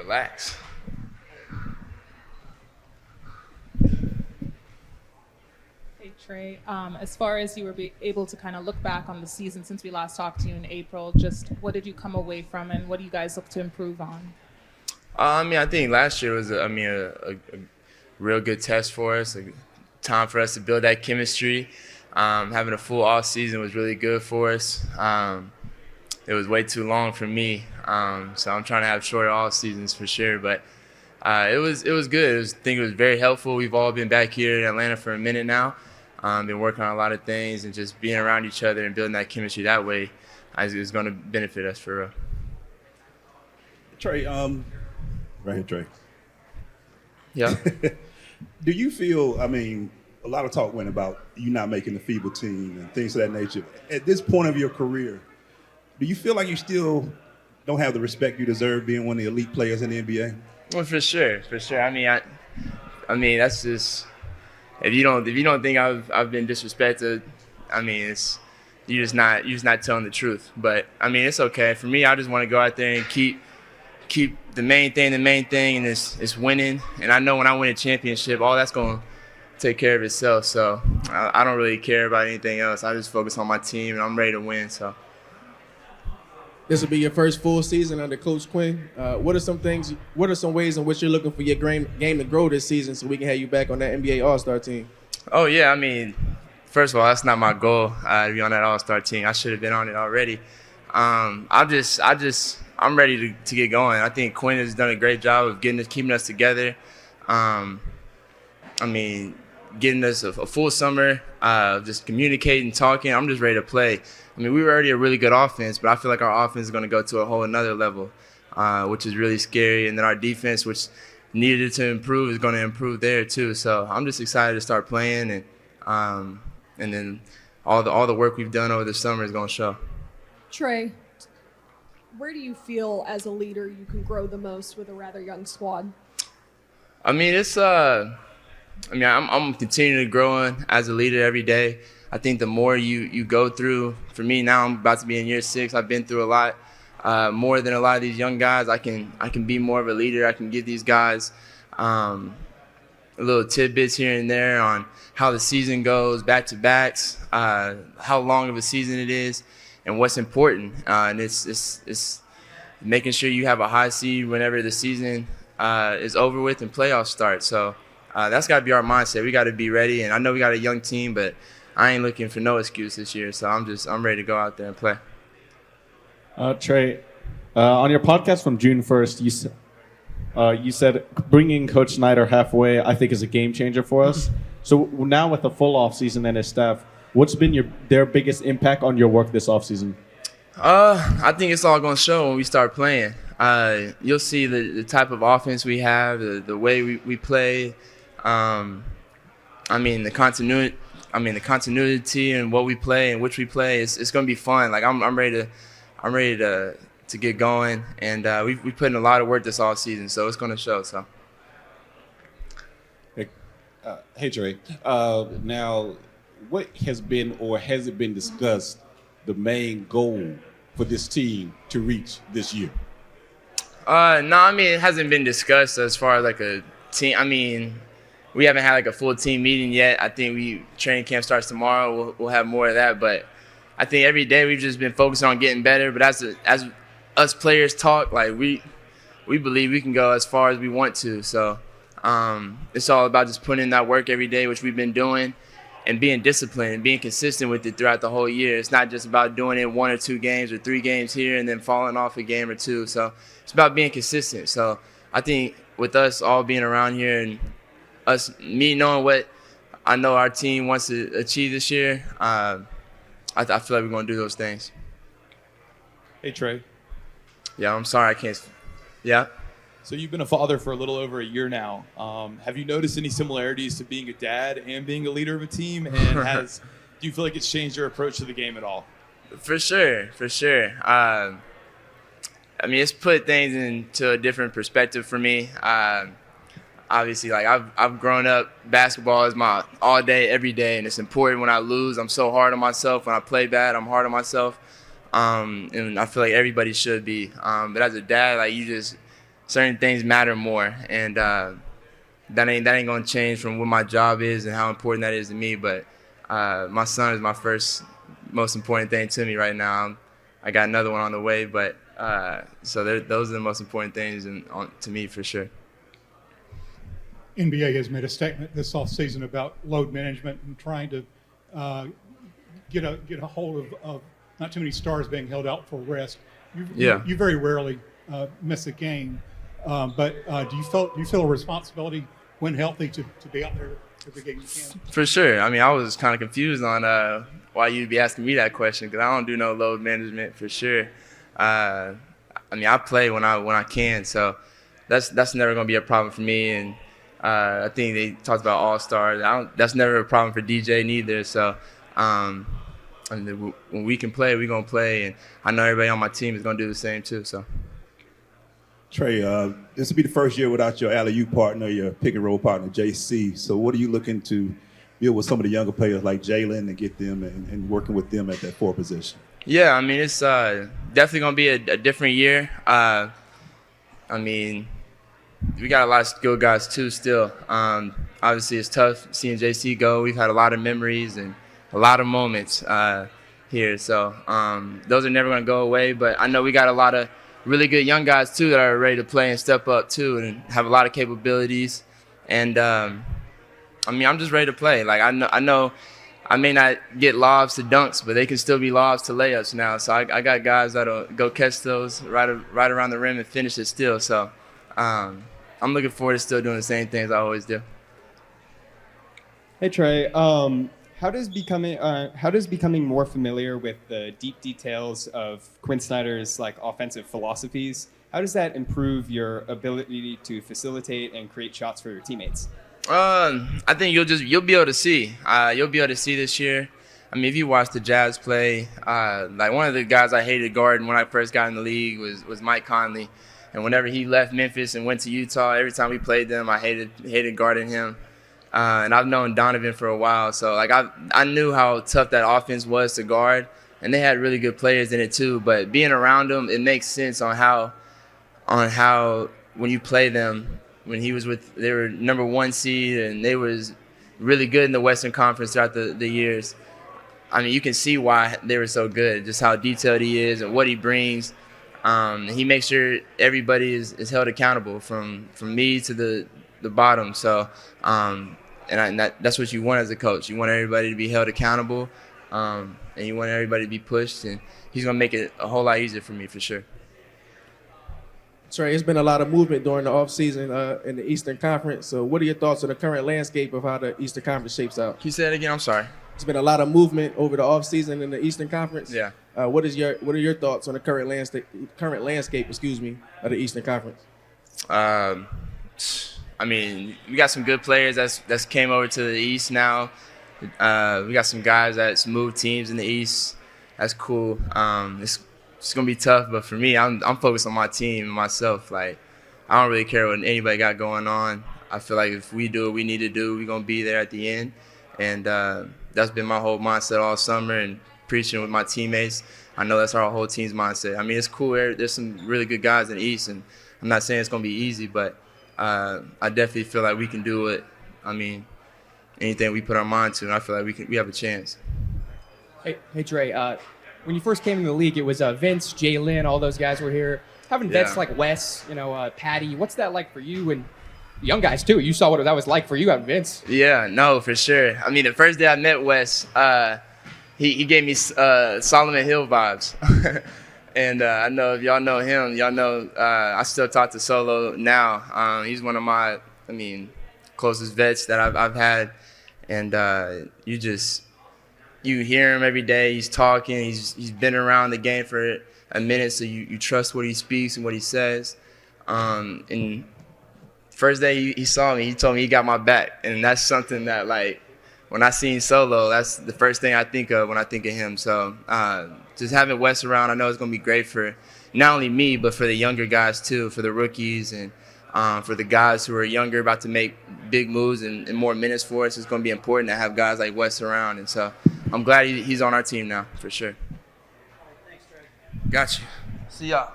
relax. Hey Trae, as far as you were able to kind of look back on the season since we last talked to you in April, just what did you come away from, and what do you guys look to improve on? I think last year was, a real good test for us, a time for us to build that chemistry. Having a full off season was really good for us. It was way too long for me, so I'm trying to have shorter off seasons for sure. But it was good. I think it was very helpful. We've all been back here in Atlanta for a minute now. Been working on a lot of things, and just being around each other and building that chemistry that way is going to benefit us for real. Trae, right here, Trae. Yeah. Do you feel, a lot of talk went about you not making the FIBA team and things of that nature. At this point of your career, do you feel like you still don't have the respect you deserve being one of the elite players in the NBA? Well, for sure. I mean, that's just, if you don't think I've been disrespected, you're just not telling the truth. But it's okay for me. I just want to go out there and keep the main thing, and it's winning. And I know when I win a championship, all that's going to take care of itself. So I don't really care about anything else. I just focus on my team, and I'm ready to win. So. This will be your first full season under Coach Quin. What are some ways in which you're looking for your game to grow this season so we can have you back on that NBA All-Star team? Oh, yeah. First of all, that's not my goal to be on that All-Star team. I should have been on it already. I'm ready to get going. I think Quin has done a great job of keeping us together. Getting us a full summer, just communicating, talking. I'm just ready to play. We were already a really good offense, but I feel like our offense is going to go to a whole another level, which is really scary. And then our defense, which needed to improve, is going to improve there too. So I'm just excited to start playing, and then all the work we've done over the summer is going to show. Trae, where do you feel as a leader you can grow the most with a rather young squad? I'm continuing to grow as a leader every day. I think the more you go through, for me now, I'm about to be in year 6. I've been through a lot, more than a lot of these young guys. I can be more of a leader. I can give these guys little tidbits here and there on how the season goes, back-to-backs, how long of a season it is, and what's important. And it's making sure you have a high seed whenever the season is over with and playoffs start. So that's got to be our mindset. We got to be ready. And I know we got a young team, but I ain't looking for no excuse this year. So I'm ready to go out there and play. Trae, on your podcast from June 1st, you said bringing Coach Snyder halfway, I think, is a game changer for us. So now with the full off season and his staff, what's been their biggest impact on your work this off season? I think it's all going to show when we start playing. You'll see the type of offense we have, the way we play. The continuity and what we play and which we play. It's going to be fun. Like I'm ready to get going, and we put in a lot of work this off season, so it's going to show. So. Hey Trae, now what has been or has it been discussed the main goal for this team to reach this year? No, it hasn't been discussed as far as like a team. We haven't had like a full team meeting yet. I think training camp starts tomorrow. We'll have more of that, but I think every day we've just been focused on getting better. But as us players talk, like we believe we can go as far as we want to. So it's all about just putting in that work every day, which we've been doing, and being disciplined and being consistent with it throughout the whole year. It's not just about doing it 1 or 2 games or 3 games here and then falling off a game or 2. So it's about being consistent. So I think with us all being around here and me knowing what I know our team wants to achieve this year, I feel like we're going to do those things. Hey, Trae. Yeah, I'm sorry I can't. Yeah. So you've been a father for a little over a year now. Have you noticed any similarities to being a dad and being a leader of a team? And do you feel like it's changed your approach to the game at all? For sure. It's put things into a different perspective for me. Obviously, like I've grown up, basketball is my all day, every day, and it's important. When I lose, I'm so hard on myself. When I play bad, I'm hard on myself, and I feel like everybody should be. But as a dad, like you just certain things matter more, and that ain't gonna change from what my job is and how important that is to me. But my son is my first most important thing to me right now. I got another one on the way, but so those are the most important things to me for sure. NBA has made a statement this offseason about load management and trying to get a hold of not too many stars being held out for rest. You very rarely miss a game, but do you feel a responsibility when healthy to be out there every game you can? For sure. I mean, I was kind of confused on why you'd be asking me that question, because I don't do no load management for sure. I mean, I play when I can, so that's never gonna be a problem for me. And I think they talked about all-stars. That's never a problem for DJ neither. So when we can play, we're going to play. And I know everybody on my team is going to do the same too. So, Trae, this will be the first year without your alley-oop partner, your pick-and-roll partner, JC. So what are you looking to build with some of the younger players like Jalen and get them and working with them at that 4 position? Yeah, I mean, it's definitely going to be a different year. I mean, we got a lot of skilled guys too still. Obviously, it's tough seeing JC go. We've had a lot of memories and a lot of moments here. So those are never going to go away. But I know we got a lot of really good young guys too that are ready to play and step up too and have a lot of capabilities. And, I mean, I'm just ready to play. Like, I know I may not get lobs to dunks, but they can still be lobs to layups now. So I got guys that'll go catch those right around the rim and finish it still. So I'm looking forward to still doing the same things I always do. Hey Trae, how does becoming more familiar with the deep details of Quin Snyder's offensive philosophies, how does that improve your ability to facilitate and create shots for your teammates? I think you'll be able to see. You'll be able to see this year. I mean, if you watch the Jazz play, one of the guys I hated guarding when I first got in the league was Mike Conley. And whenever he left Memphis and went to Utah, every time we played them, I hated guarding him. And I've known Donovan for a while, so I knew how tough that offense was to guard, and they had really good players in it too. But being around them, it makes sense on how when you play them. When they were number 1 seed, and they was really good in the Western Conference throughout the years. I mean, you can see why they were so good, just how detailed he is and what he brings. He makes sure everybody is held accountable from me to the bottom. So, that's what you want as a coach. You want everybody to be held accountable, and you want everybody to be pushed. And he's gonna make it a whole lot easier for me for sure. Sorry, it's been a lot of movement during the offseason in the Eastern Conference. So what are your thoughts on the current landscape of how the Eastern Conference shapes out? Can you say that again? I'm sorry. It's been a lot of movement over the offseason in the Eastern Conference. Yeah. What are your thoughts on the current landscape of the Eastern Conference? I mean, we got some good players that's came over to the East now. We got some guys that's moved teams in the East. That's cool. It's gonna be tough, but for me, I'm focused on my team and myself. Like, I don't really care what anybody got going on. I feel like if we do what we need to do, we're gonna be there at the end. And that's been my whole mindset all summer and preaching with my teammates. I know that's our whole team's mindset. I mean, it's cool. There's some really good guys in the East, and I'm not saying it's gonna be easy, but I definitely feel like we can do it. I mean, anything we put our mind to, and I feel like we have a chance. Hey Trae. When you first came into the league, it was Vince, Jalen, all those guys were here. Having vets like Wes, Patty, what's that like for you and young guys too? You saw what that was like for you having Vince. Yeah, no, for sure. I mean, the first day I met Wes, he gave me Solomon Hill vibes. And I know if y'all know him, y'all know I still talk to Solo now. He's one of my, closest vets that I've had. And you hear him every day. He's talking. He's been around the game for a minute, so you trust what he speaks and what he says. And first day he saw me, he told me he got my back, and that's something that when I seen Solo, that's the first thing I think of when I think of him. So just having Wes around, I know it's gonna be great for not only me but for the younger guys too, for the rookies and for the guys who are younger about to make big moves and more minutes for us. It's gonna be important to have guys like Wes around, and so I'm glad he's on our team now, for sure. Thanks, Trey. Got you. See y'all.